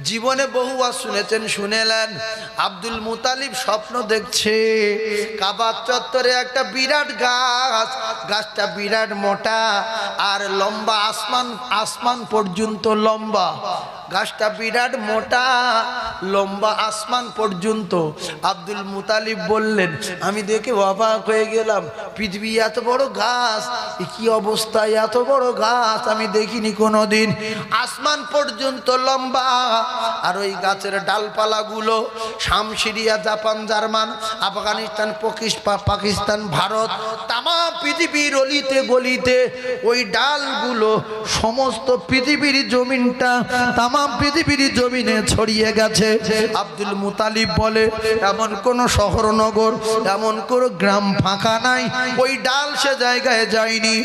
জীবনে বহুবার শুনেছেন, শুনেলেন আব্দুল মুতালিব স্বপ্ন দেখছে কাবার চত্বরে একটা বিরাট গাছ, গাছটা বিরাট মোটা আর লম্বা, আসমান পর্যন্ত লম্বা। গাছটা বিরাট মোটা, লম্বা, আসমান পর্যন্ত। আব্দুল মুতালিব বললেন, আমি দেখে অবাক হয়ে গেলাম, পৃথিবী এত বড় গাছ, কি অবস্থা, এত বড় গাছ আমি দেখিনি কোনোদিন, আসমান পর্যন্ত লম্বা। আর ওই গাছের ডালপালাগুলো শাম, Syria, Japan, German, Afghanistan, Pakistan, Bharat, তাম পৃথিবীর অলিতে গলিতে ওই ডালগুলো সমস্ত পৃথিবীর জমিনটা, তাম পৃথিবীর জমিনে ছড়িয়ে গেছে। আব্দুল মুতালিব বলে, এমন কোন শহর নগর, এমন কোন গ্রাম ফাঁকা নাই ওই ডাল সে জায়গায় যায়নি।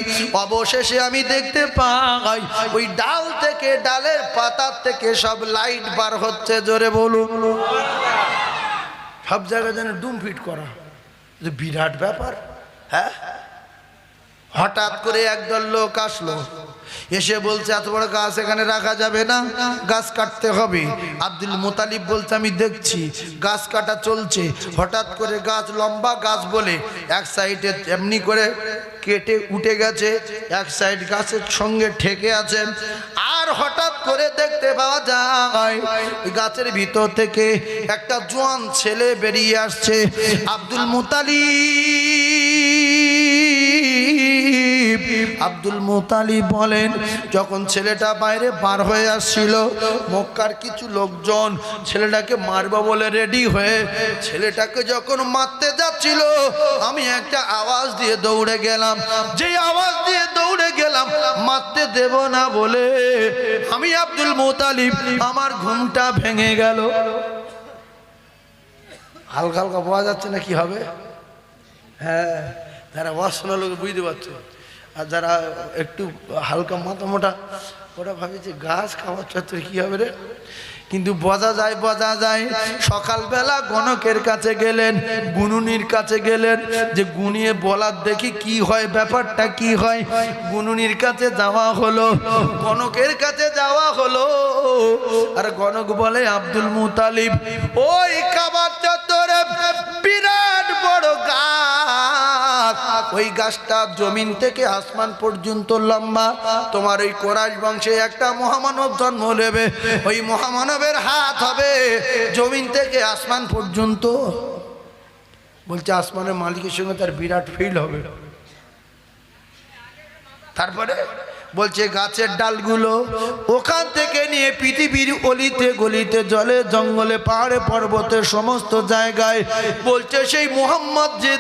অবশেষে আমি দেখতে পাই ওই ডাল থেকে, ডালের পাতার থেকে সব লাইট বার হচ্ছে। জোরে বলুন। সব জায়গায় যেন ডুম ফিট করা, বিরাট ব্যাপার। হ্যাঁ, হঠাৎ করে একদল লোক আসলো, এসে বলছে এত বড় গাছ এখানে রাখা যাবে না, গাছ কাটতে হবে। আব্দুল মুতালিব বলছে, আমি দেখছি গাছ কাটা চলছে। হঠাৎ করে গাছ, লম্বা গাছ বলে এক সাইডে এমনি করে কেটে উঠে গেছে, এক সাইড গাছের সঙ্গে ঠেকে আছে। আর হঠাৎ করে দেখতে পাওয়া যায় গাছের ভিতর থেকে একটা জোয়ান ছেলে বেরিয়ে আসছে। আব্দুল মুতালিব বলেন, যখন ছেলেটা বাইরে বার হয়ে আসছিল, মক্কার কিছু লোকজন ছেলেটাকে মারবে বলে রেডি হয়ে ছেলেটাকে যখন মারতে যাচ্ছিল, আমি একটা আওয়াজ দিয়ে দৌড়ে গেলাম। যে আওয়াজ দিয়ে দৌড়ে গেলাম মারতে দেব না বলে, আমি আব্দুল মুতালিব, আমার ঘুমটা ভেঙে গেল। হালকা হালকা বোঝা যাচ্ছে না কি হবে? হ্যাঁ, যারা ওয়াজ শোনা লোক বুঝতে পারছে, আর যারা একটু হালকা মাথা মোটা ওরা ভাবে যে গাছ খাওয়ার চত্বরে কি হবে রে। কিন্তু বোঝা যায়। সকালবেলা গণকের কাছে গেলেন, গুনুনির কাছে গেলেন, যে গুনিয়ে বলার দেখি কি হয়, ব্যাপারটা কি হয়। গুনুনির কাছে যাওয়া হলো, গণকের কাছে যাওয়া হলো। আর গণক বলে, আব্দুল মুতালিব, ওই কাবার চত্বরে বিরাট বড় গাছ, ওই গাছটা জমিন থেকে আসমান পর্যন্ত লম্বা। তোমার ওই কোরাইশ বংশে একটা মহামানব জন্ম নেবে, ওই মহামানবের হাত হবে জমিন থেকে আসমান পর্যন্ত। বলছে আসমানের মালিকের সঙ্গে তার বিরাট ফিল হবে। তারপরে বলছে গাছের ডালগুলো ওখান থেকে নিয়ে পৃথিবীর অলিতে গলিতে, জলে জঙ্গলে, পাহাড়ে পর্বতে, সমস্ত জায়গায়, বলছে সেই মুহাম্মদ যে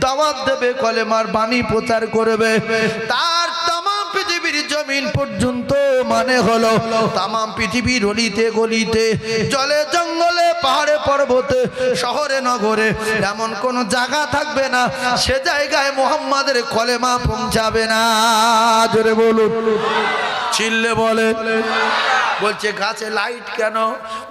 দাওয়াত দেবে, কলেমার বাণী প্রচার করবে, তার তামাম পৃথিবীর জমিন পর্যন্ত, মানে হলো তামাম পৃথিবীর অলিতে গলিতে, জলে জঙ্গলে, পাহাড়ে পর্বতে, শহরে নগরে এমন কোন জায়গা থাকবে না সে জায়গায় মুহাম্মাদের কলেমা পৌঁছাবে না। জোরে বলুন, চিল্লে বলে। বলছে গাছে লাইট কেন?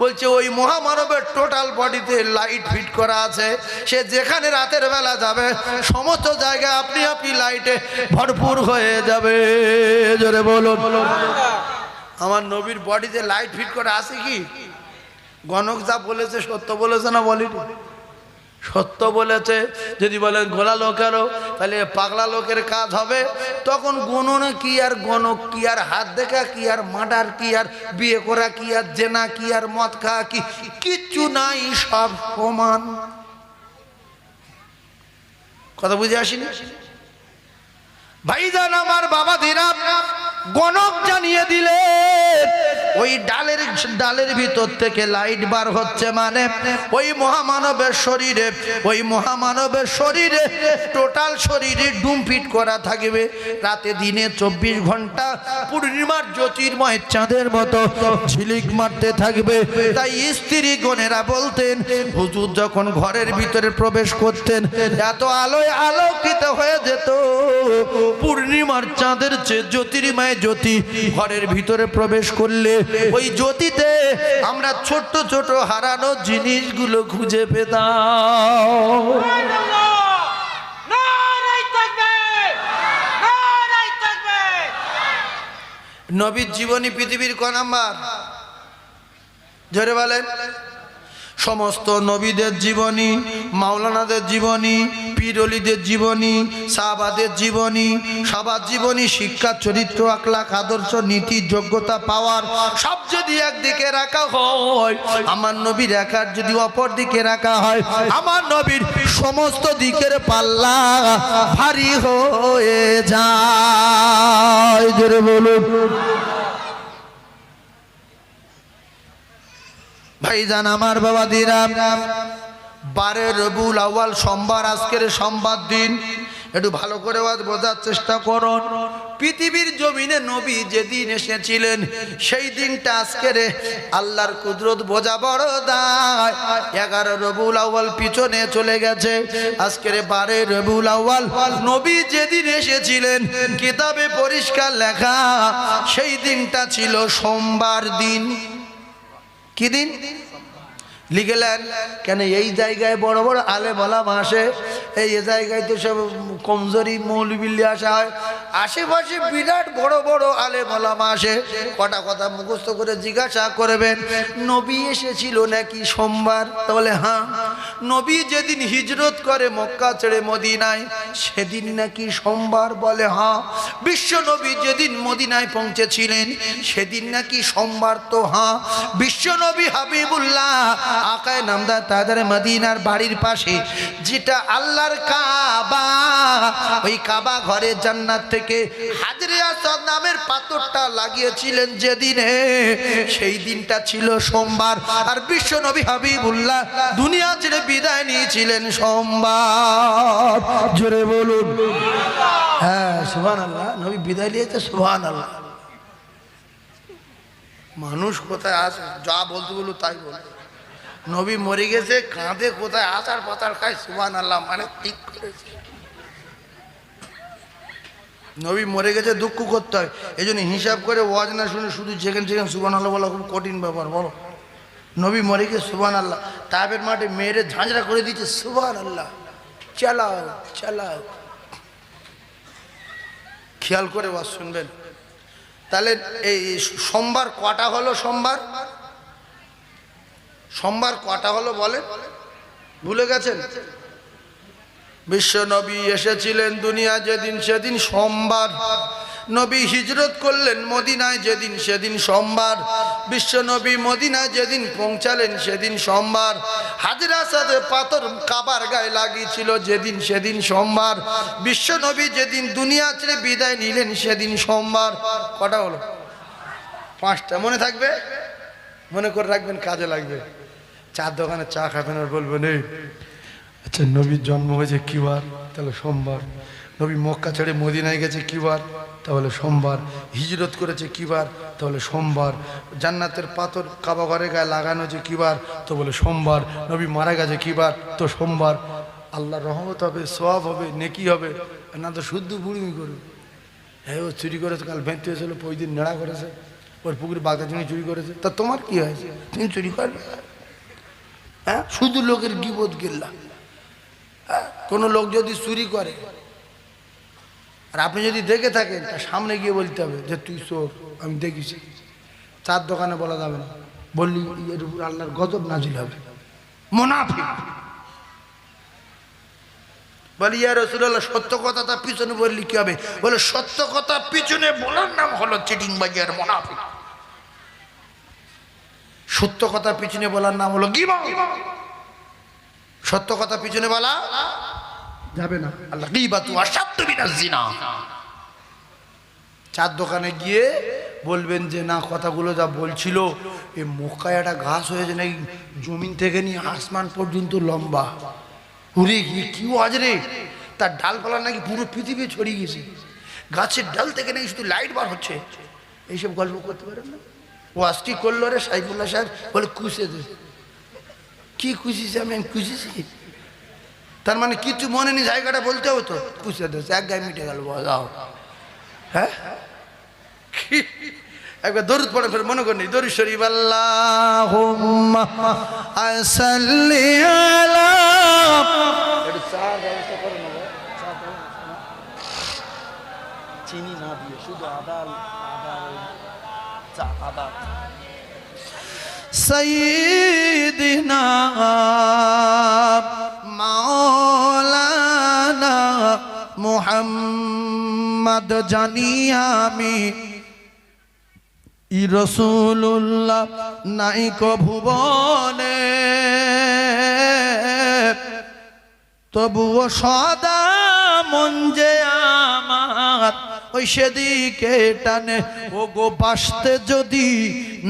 বলছে ওই মহামানবের টোটাল বডিতে লাইট ফিট করা আছে, সে যেখানে রাতের বেলা যাবে সমস্ত জায়গায় আপনি লাইটে ভরপুর হয়ে যাবে। জোরে বলুন। আমার নবীর বডিতে লাইট ফিট করা আছে কি? গণক যা বলেছে সত্য বলেছে না বলিনি? সত্য বলেছে। যদি বলেন গোলা লোকেরও, তাহলে পাগলা লোকের কাজ হবে। তখন গণনা কি আর গণক কি আর হাত দেখা কি আর মার্ডার কি আর বিয়ে করা কি আর জেনা কি আর মদ খাওয়া কি, কিচ্ছু নাই, সব সমান। কথা বুঝে আসিনি ভাইজান আমার বাবা দিরা? গণক জানিয়ে দিলে ওই ডালের ভিতর থেকে লাইট বার হচ্ছে, মানে ওই মহামানবের শরীরে টোটাল শরীরে ডুম ফিট করা থাকবে। রাতে দিনে 24 ঘন্টা পূর্ণিমার জ্যোতির্ময় চাঁদের মতো ঝিলিক মারতে থাকবে। তাই স্ত্রী গণেরা বলতেন, হুজুর যখন ঘরের ভিতরে প্রবেশ করতেন এত আলোয় আলোকিত হয়ে যেত, পূর্ণিমার চাঁদের চেয়ে জ্যোতির্ময় জ্যোতি ঘরের ভিতরে প্রবেশ করলে ওই জ্যোতিতে আমরা ছোট ছোট হারানো জিনিসগুলো খুঁজে পেতাম। নবীর জীবনী পৃথিবীর ক নাম্বার? জোরে বলেন। সমস্ত নবীদের জীবনী, মাওলানাদের জীবনী, পীর ওলিদের জীবনী, সাহাবাদের জীবনী, সবার জীবনী, শিক্ষা, চরিত্র, আখলাক, আদর্শ, নীতি, যোগ্যতা, পাওয়ার সব যদি একদিকে রাখা হয়, আমার নবীর একার যদি অপর দিকে রাখা হয়, আমার নবীর সমস্ত দিকের পাল্লা ভারী হয়ে যায়। জোরে বলুন। ভাইজান আমার বাবা দিরাম, 12 রবিউল আউয়াল সোমবার, আজকের সোমবার দিন। একটু ভালো করে বোঝার চেষ্টা করুন। পৃথিবীর জমিনে নবী যেদিন এসেছিলেন সেই দিনটা আজকের আল্লাহর কুদরত বোঝা বড় দায়। 11 রবিউল আউয়াল পিছনে চলে গেছে, আজকের 12 রবিউল আউয়াল নবী যেদিন এসেছিলেন কিতাবে পরিষ্কার লেখা সেই দিনটা ছিল সোমবার দিন। কি দিন লিখলেন? কেন এই জায়গায় বড় বড় আলেম ওলাম আসে, এই জায়গায় তো সব কমজোরি মৌলবি আসা হয়। আশেপাশে বিরাট বড় বড় আলেম ওলাম আসে, কটা কথা মুখস্থ করে জিজ্ঞাসা করবেন নবী এসেছিল নাকি সোমবার? তাহলে হ্যাঁ। নবী যেদিন হিজরত করে মক্কা ছেড়ে মদিনায় সেদিন নাকি সোমবার? বলে হ্যাঁ। বিশ্ব নবী যেদিন মদিনায় পৌঁছেছিলেন সেদিন নাকি সোমবার? তো হ্যাঁ। বিশ্ব নবী হাবিবুল্লাহ আকায়ে নামদার তাদের মদিনার বাড়ির পাশে যেটা আল্লাহর কাবা, ওই কাবা ঘরে জান্নাত থেকে হাজরে আসওয়াদ নামের পাথরটা লাগিয়েছিলেন যেদিনে, সেই দিনটা ছিল সোমবার। আর বিশ্ব নবী হাবিবুল্লাহ দুনিয়া ছেড়ে বিদায় নিয়েছিলেন সোমবার। জোরে বলুন হ্যাঁ সুবহানাল্লাহ। নবী বিদায় নিয়েছে, সুবহানাল্লাহ। মানুষ কোথায় আসে যা বলতে বলুন তাই বলতো। নবী মরে গেছে কাঁধে কোথায় আচার পাতার খায়, সুবহানাল্লাহ মানে ঠিক করেছে। নবী মরে গেছে দুঃখ করতে হয়, এই জন্য হিসাব করে ওয়াজ না শুনে শুধু যেখানে যেখানে সুবহানাল্লাহ বলা খুব কঠিন ব্যাপার। বলো নবী মরে গেছে সুবহানাল্লাহ, তাবের মাঠে মেয়েরে ঝাঁঝরা করে দিচ্ছে সুবহানাল্লাহ, চালাও চালাও। খেয়াল করে ওয়াজ শুনবেন। তাহলে এই সোমবার কটা হলো? সোমবার সোমবার কটা হলো বলেন? ভুলে গেছেন? বিশ্ব নবী এসেছিলেন দুনিয়া যেদিন সেদিন সোমবার। নবী হিজরত করলেন মদিনায় যেদিন সেদিন সোমবার। বিশ্ব নবী মদিনায় যেদিন পৌঁছালেন সেদিন সোমবার। হাজরে আসওয়াদে পাথর কাবার গায়ে লাগিয়েছিল যেদিন সেদিন সোমবার। বিশ্ব নবী যেদিন দুনিয়া ছেড়ে বিদায় নিলেন সেদিন সোমবার। কটা হলো? 5টা। মনে থাকবে? মনে করে রাখবেন, কাজে লাগবে। চার দোকানে চা খাবেন আর বলবেন এই আচ্ছা নবীর জন্ম হয়েছে কি বার? তাহলে সোমবার। নবী মক্কা ছেড়ে মদিনায় গেছে কি বার? তাহলে সোমবার। হিজরত করেছে কি বার? তাহলে সোমবার। জান্নাতের পাথর কাবা ঘরে গায়ে লাগানো হয়েছে কি বার? তো বলে সোমবার। নবী মারা গেছে কি বার? তো সোমবার। আল্লাহর রহমত হবে, সওয়াব হবে, নেকি হবে, না তো শুদ্ধ বুড়িমি করবে। হ্যাঁ ও চুরি করেছে, কাল ভেঙতে হয়েছিল, ওই দিন নেড়া করেছে, ওর পুকুরে বাগদা চিনি চুরি করেছে, তা তোমার কি হয়েছে? তুমি চুরি করবে? হ্যাঁ শুধু লোকের গিবত গিল্লা। কোনো লোক যদি চুরি করে আর আপনি যদি দেখে থাকেন তার সামনে গিয়ে বলতে হবে যে তুই চোর, আমি দেখেছি। চার দোকানে বলা যাবে না, বললি এর উপর আল্লাহর গজব নাজিল হবে। মুনাফিক বলি ইয়া রাসূলুল্লাহ সত্য কথা তার পিছনে বললি কি হবে? বলে সত্য কথা পিছনে বলার নাম হলো চিটিংবাজি আর মুনাফিক। সত্য কথা পিছনে বলার নাম হলো গীবত। সত্য কথা পিছনে বলা যাবে না। আল্লাহ গীবাতু আশাদ্দু মিনাজ জিনা। চার দোকানে গিয়ে বলবেন যে না কথাগুলো যা বলছিল এই মক্কায় একটা ঘাস হয়েছে নাকি জমিন থেকে নিয়ে আসমান পর্যন্ত লম্বা, উড়ে গিয়ে কি আজ রে, তার ডালপালা নাকি পুরো পৃথিবী ছড়িয়ে গেছে, গাছের ডাল থেকে নাকি শুধু লাইট বার হচ্ছে। এইসব গল্প করতে পারেন না? ও আজকে করলো রে সাইফুল্লাহ সাহেব, বলে কুষে দে। কি খুশিছে? আমি খুশিছি তার মানে কিছু মনে নেই, জায়গাটা বলতে হতো খুশে দে, এক গায়ে মিটে গেল। যাও হ্যাঁ একবার দরুদ পড়ে ফের মনে করেনি দরুদ শরীফ আল্লাহুম্মা সাল্লি আলা। একটু চা ব্যবস্থা করে নেব, চিনি না দিয়ে শুধু আদা চা আদা। সাইয়্যিদিনা মাওলানা মুহাম্মদ জানি আমি ই রাসূলুল্লাহ নাইকো ভুবনে তবুও সদা মন যে আমার ওই সেদিকে টানে ও গো বাসতে যদি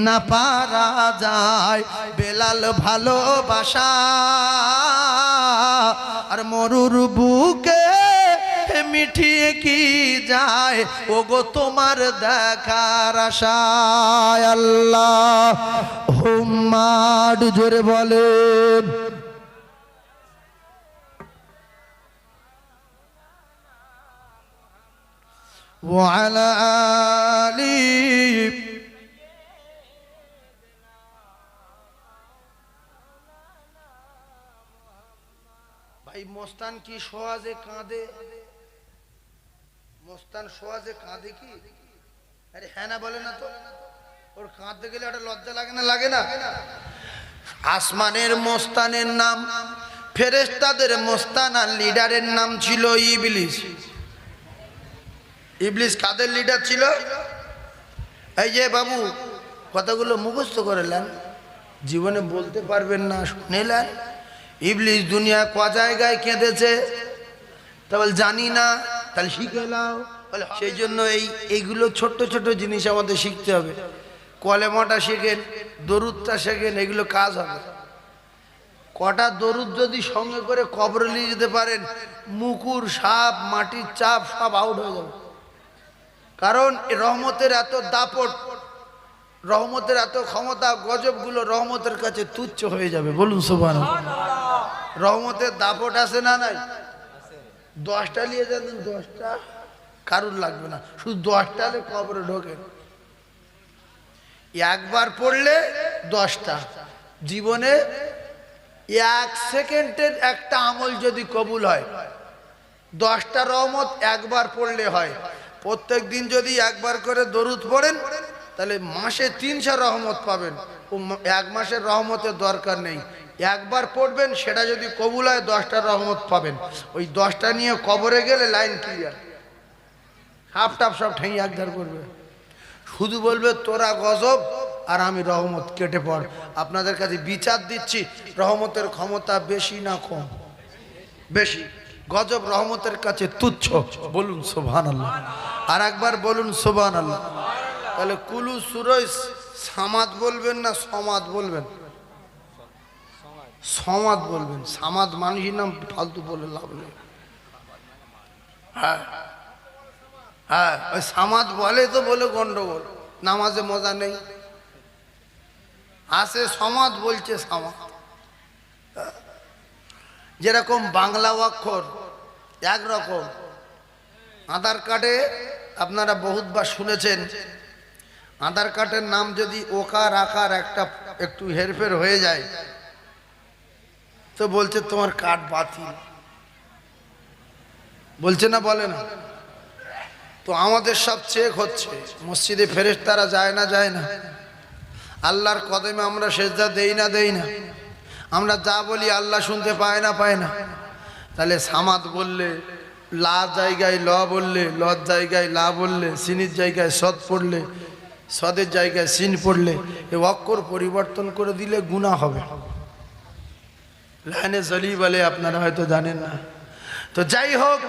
না পারা যায় বেলাল ভালোবাসা আর মরুর বুকে মিঠিয়ে কি যায় ও গো তোমার দেখার আশায় আল্লাহ হুম্মা জোরে বলেন وعلى آله ভাই মস্তান কি সোয়াজে কাঁদে মস্তান সোয়াজে কাঁদে কি আরে হ্যাঁ না বলে না তো ওর কাঁদতে গেলে একটা লজ্জা লাগে না আসমানের মস্তানের নাম ফেরেশতাদের মস্তান আর লিডারের নাম ছিল ইবলিস ইবলিস কাদের লিডার ছিল এই যে বাবু কথাগুলো মুখস্থ করেলেন জীবনে বলতে পারবেন না শুনেলেন ইবলিস দুনিয়া ক জায়গায় কেঁদেছে তাহলে জানি না তাহলে শিখে নাও সেই জন্য এইগুলো ছোট্ট ছোট্ট জিনিস আমাদের শিখতে হবে কলেমাটা শেখেন দরুদটা শেখেন এগুলো কাজ হবে কটা দরুদ যদি সঙ্গে করে কবরে নিয়ে যেতে পারেন মুকুর সাপ মাটির চাপ সব আউট হয়ে যাবে কারণ রহমতের এত দাপট রহমতের এত ক্ষমতা গজবগুলো রহমতের কাছে তুচ্ছ হয়ে যাবে বলুন সুবহানাল্লাহ রহমতের দাপট আছে না নাই 10টা নিয়ে যান 10টা কারুর লাগবে না শুধু 10টা কবরে ঢোকেন একবার পড়লে 10টা জীবনে 1 সেকেন্ডের একটা আমল যদি কবুল হয় 10টা রহমত একবার পড়লে হয় প্রত্যেক দিন যদি একবার করে দরুদ পড়েন তাহলে মাসে 300 রহমত পাবেন ও এক মাসের রহমতের দরকার নেই একবার পড়বেন সেটা যদি কবুল হয় 10টা রহমত পাবেন ওই 10টা নিয়ে কবরে গেলে লাইন ক্লিয়ার হাফ টাপ সব ঠেঙে একধার করবে শুধু বলবে তোরা গজব আর আমি রহমত কেটে পড় আপনাদের কাছে বিচার দিচ্ছি রহমতের ক্ষমতা বেশি না কম বেশি গজব রহমতের কাছে তুচ্ছ বলুন সুবহানাল্লাহ আর একবার বলুন সুবহানাল্লাহ তাহলে কুলু সুরই সামাদ বলবেন না সমাদ বলবেন সমাদ বলবেন সামাদ মানুষের নাম ফালতু বলে লাভ নেই হ্যাঁ হ্যাঁ ওই সামাদ বলে তো বলে গন্ডগোল নামাজে মজা নেই আসে সমাদ বলছে সামাদ যেরকম বাংলা অক্ষর একরকম আধার কার্ডে আপনারা বহুতবার শুনেছেন আধার কার্ডের নাম যদি ওকার আকার একটা একটু হেরফের হয়ে যায় তো বলছে তোমার কার্ড বাতিল বলছে না বলে না তো আমাদের সব চেক হচ্ছে মসজিদে ফেরেশতারা যায় না আল্লাহর কদমে আমরা সেজদা দেই না আমরা যা বলি আল্লাহ শুনতে পায় না তাহলে সামাদ বললে লা জায়গায় ল বললে লর জায়গায় লা বললে সিনির জায়গায় সদ পড়লে সদের জায়গায় সিন পড়লে এই অক্ষর পরিবর্তন করে দিলে গুনাহ হবে লাইনে জলি বলে আপনারা হয়তো জানেন না তো যাই হোক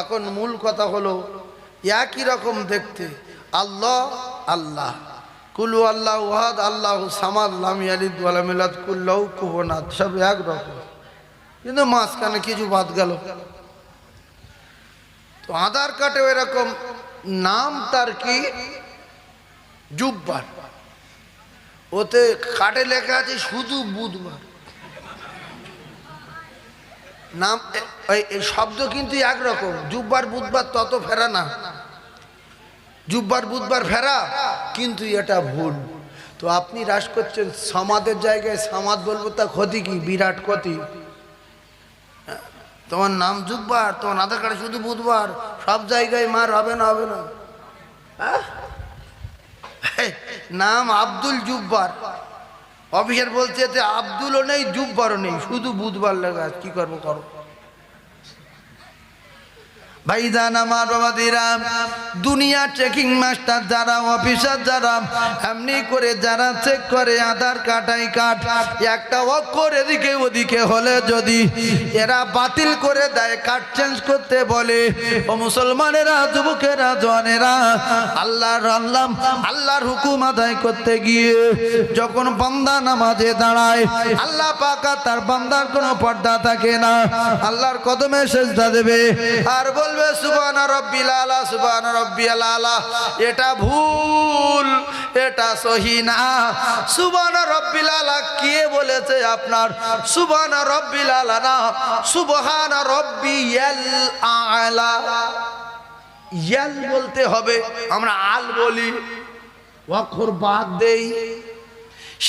এখন মূল কথা হলো একই রকম দেখতে আল্লাহ আল্লাহ কুলু আল্লাহ ওয়াহাদ আল্লাহু সামাদ লাম ইয়ালিদ ওয়া লাম ইউলাদ কুল্লাহু কুফুয়ান আহাদ সব এক রকম কিন্তু মাঝখানে কিছু বাদ গেল তো আধার কার্ডে এরকম নাম তার কি জুব্বার ওতে কার্ডে লেখা আছে শুধু বুধবার নাম এই শব্দ কিন্তু একরকম জুব্বার বুধবার তত ফেরা না জুব্বার বুধবার ফেরা কিন্তু এটা ভুল তো আপনি হ্রাস করছেন সমাদের জায়গায় সমাদ বলবো তা ক্ষতি কি বিরাট ক্ষতি তোমার নাম জুব্বার তোমার আধার কার্ডে শুধু বুধবার সব জায়গায় মার হবে না নাম আব্দুল জুব্বার অফিসার বলছে যে আব্দুলও নেই, জুব্বারও নেই, শুধু বুধবার লেখা আছে, কি করবো করো। ভাইজান আমার বাবাদিরা, দুনিয়া চেকিং মাস্টার যারা, অফিসার যারা, এমনি করে যারা চেক করে আধার কার্ড, আই কার্ড, একটা অক্ষর এদিকে ওদিকে হলে যদি এরা বাতিল করে দেয়, কার্ড চেঞ্জ করতে বলে, ও মুসলমানেরা, যুবকেরা, জওয়ানেরা, আল্লাহর হুকুম আদায় করতে গিয়ে যখন বান্দা নামাজে দাঁড়ায়, আল্লাহ পাক তার বান্দার কোনো পর্দা থাকে না, আল্লাহর কদমে সেজদা দেবে আর বলবে সুবহান রাব্বিল আলা, সুবহান রাব্বিয়াল আলা। এটা ভুল, এটা সহি না। সুবহান রাব্বিল আলা কে বলেছে আপনার? সুবহান রাব্বিল আলা না, সুবহান রাব্বিয়াল আলা। ইয়াল বলতে হবে, আমরা আল বলি, অক্ষর বাদ দেই,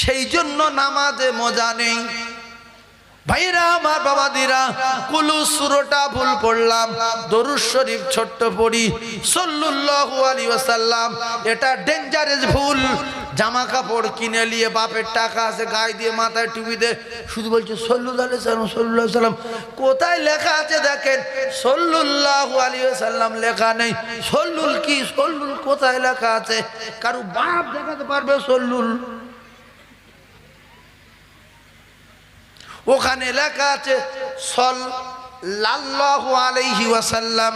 সেই জন্য নামাজে মজা নেই। ভাইরা আমার বাবাদিরা, কুলু সূরাটা ভুল পড়লাম, দরুদ শরীফ ছোট্ট পড়ি, সাল্লাল্লাহু আলাইহি ওয়াসাল্লাম, এটা ডেঞ্জারাস ভুল। জামা কাপড় কিনে নিয়ে বাপের টাকা আছে, গায়ে দিয়ে মাথায় টুপি দে, শুধু বলছে সাল্লাল্লাহু আলাইহি ওয়াসাল্লাম, সাল্লাল্লাহু আলাইহি ওয়াসাল্লাম। কোথায় লেখা আছে দেখেন, সাল্লাল্লাহু আলাইহি ওয়াসাল্লাম লেখা নেই। সল্লুল কি, সল্লুল কোথায় লেখা আছে? কারো বাপ দেখাতে পারবে সল্লুল? ওখানে লেখা আছে সাল্লাল্লাহু আলাইহি ওয়াসাল্লাম,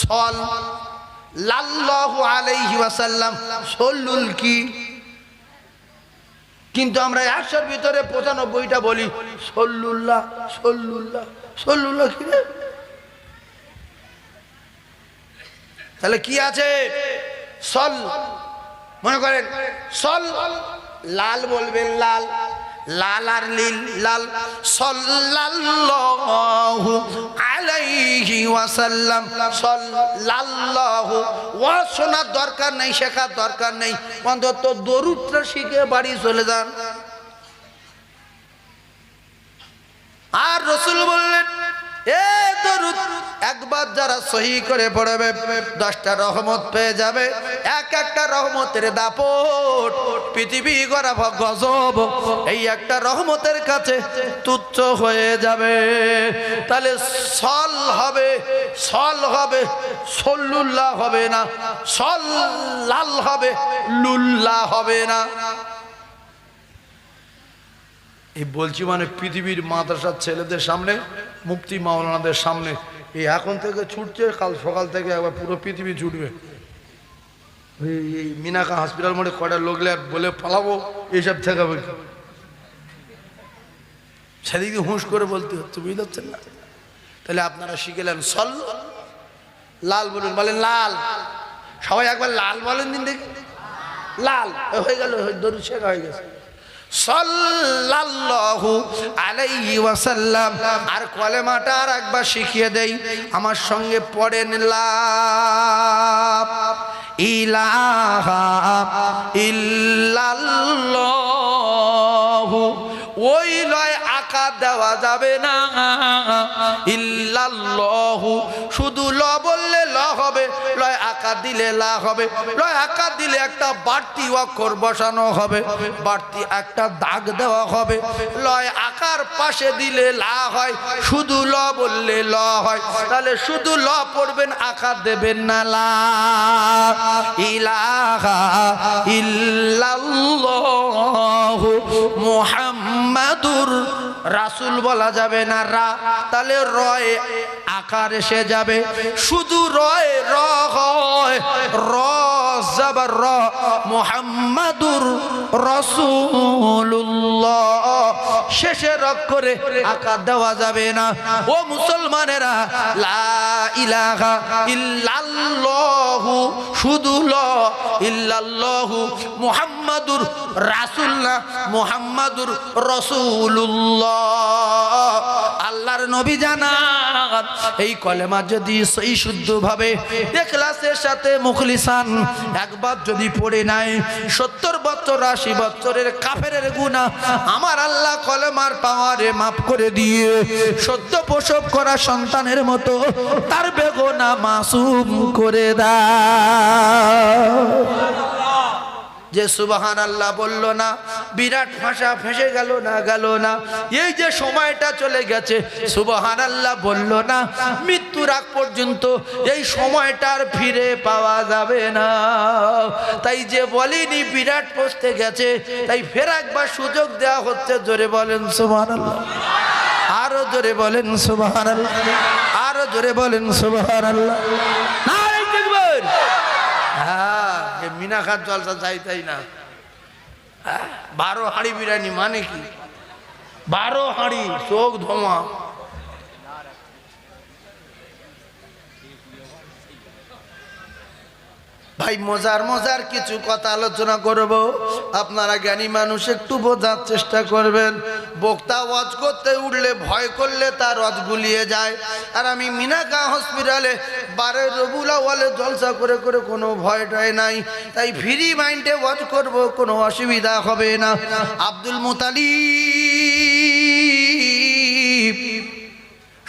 সাল্লাল্লাহু আলাইহি ওয়াসাল্লাম। সল্লুল কি? কিন্তু আমরা 100-র ভিতরে 95টা বলি সল্লুল্লাহ, সল্লুল্লাহ, সল্লুল্লাহ। কি রে? তাহলে কি আছে? সল, মনে করেন সল, লাল বলবেন, লাল, লাল আর লীল, লাল, সাল্লাল্লাহু আলাইহি ওয়াসাল্লাম, সাল্লাল্লাহু। ওয়া শোনার দরকার নেই, শেখার দরকার নেই, অন্তত দরুদটা শিখে বাড়ি চলে যান। আর রাসূল বললেন, এ দরুদ একবার যারা সহি করে পড়বে 10টা রহমত পেয়ে যাবে। এক একটা রহমতের দাপট পৃথিবী গড়া গজব এই একটা রহমতের কাছে তুচ্ছ হয়ে যাবে। তাহলে সল হবে, সল হবে, সল্লুল্লাহ হবে না, সল্লাল হবে, লুল্লাহ হবে না। এই বলছি মানে পৃথিবীর মাদ্রাসার ছেলেদের সামনে, মুফতি মাওলানাদের সামনে এই এখন থেকে ছুটছে, কাল সকাল থেকে একবার পুরো পৃথিবী ছুটবে। এই মিনাকা হসপিটাল মোড়ে কয়টা লোকলে আর বলে পালাবো, এইসব ঠেকাবে, সেদিকে হুঁশ করে বলতে হচ্ছে, বুঝতে পারছেন না? তাহলে আপনারা শিখেলেন সল, লাল বলুন, বলেন লাল, সবাই একবার লাল বলেন দিন দেখি, লাল হয়ে গেল, দরুদ শেখা হয়ে গেছে। সাল্লাল্লাহু আলাইহি ওয়াসাল্লাম। আর কলেমাটা আর একবার শিখিয়ে দেই, আমার সঙ্গে পড়েন, লা ইলাহা ইল্লাল্লাহু। ওই লয় আকা দেওয়া যাবে না, ইল্লাল্লাহু শুধু ল বললে ল হবে, লয় আকা দিলে লা হবে। লয় আকা দিলে একটা বাড়তি অক্ষর বসানো হবে, বাড়তি একটা দাগ দেওয়া হবে। লয় আকার পাশে দিলে লা হয়, শুধু ল বললে ল হয়। তাহলে শুধু ল পড়বেন, আকার দেবেন না। লা ইলাহা ইল্লাল্লাহু মুহাম্মাদুর রাসূল বলা যাবে না, রা। তাহলে রয়ে আকার এসে যাবে, শুধু রয়ে র হয়, র জবর র, মুহাম্মাদুর রাসূলুল্লাহ। শেষে রক করে আকার দেওয়া যাবে না। ও মুসলমানেরা, লা ইলাহা ইল্লাল্লাহু শুধু ল, ইল্লাল্লাহু মুহাম্মাদুর রাসূলুল্লাহ, মুহাম্মাদুর রাসূলুল্লাহ। আল্লাহর নবী জানান, এই কলেমা যদি সহি শুদ্ধভাবে ইখলাসের সাথে মুখলিসান একবার যদি পড়ে নাই, 70 বছর 80 বছরের কাফেরের গুনাহ আমার আল্লাহ কলেমার পাওয়ারে মাফ করে দিয়ে সদ্য প্রসব করা সন্তানের মতো তার বেগুনাহ মাসুম করে দেয়। যে সুবহানাল্লাহ বলল না, বিরাট ভাষা ফেসে গেল না, এই যে সময়টা চলে গেছে সুবহানাল্লাহ বলল না, মৃত্যুর আগ পর্যন্ত এই সময়টার ফিরে পাওয়া যাবে না। তাই যে বলেনি বিরাট পৌঁছতে গেছে, তাই ফের একবার সুযোগ দেওয়া হচ্ছে। জোরে বলেন সুবহানাল্লাহ, আরো জোরে বলেন সুবহানাল্লাহ, আরো জোরে বলেন সুবহানাল্লাহ। নারে তাকবীর। হ্যাঁ, মিনা খান জলসা চাইতাই না। 12 হাঁড়ি বিরিয়ানি মানে কি? 12 হাঁড়ি, চোখ ধোঁয়া। ভাই মজার কিছু কথা আলোচনা করব, আপনারা জ্ঞানী মানুষ একটু বোঝার চেষ্টা করবেন। বক্তা ওয়াজ করতে উঠলে ভয় করলে তার ওয়াজ গুলিয়ে যায়। আর আমি মিনাকা হসপিটালে 12 রবিউল আউয়ালে জলসা করে কোনো ভয় টয় নাই। তাই ফ্রি মাইন্ডে ওয়াজ করব, কোনো অসুবিধা হবে না। আব্দুল মুতালিব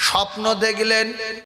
স্বপ্ন দেখলেন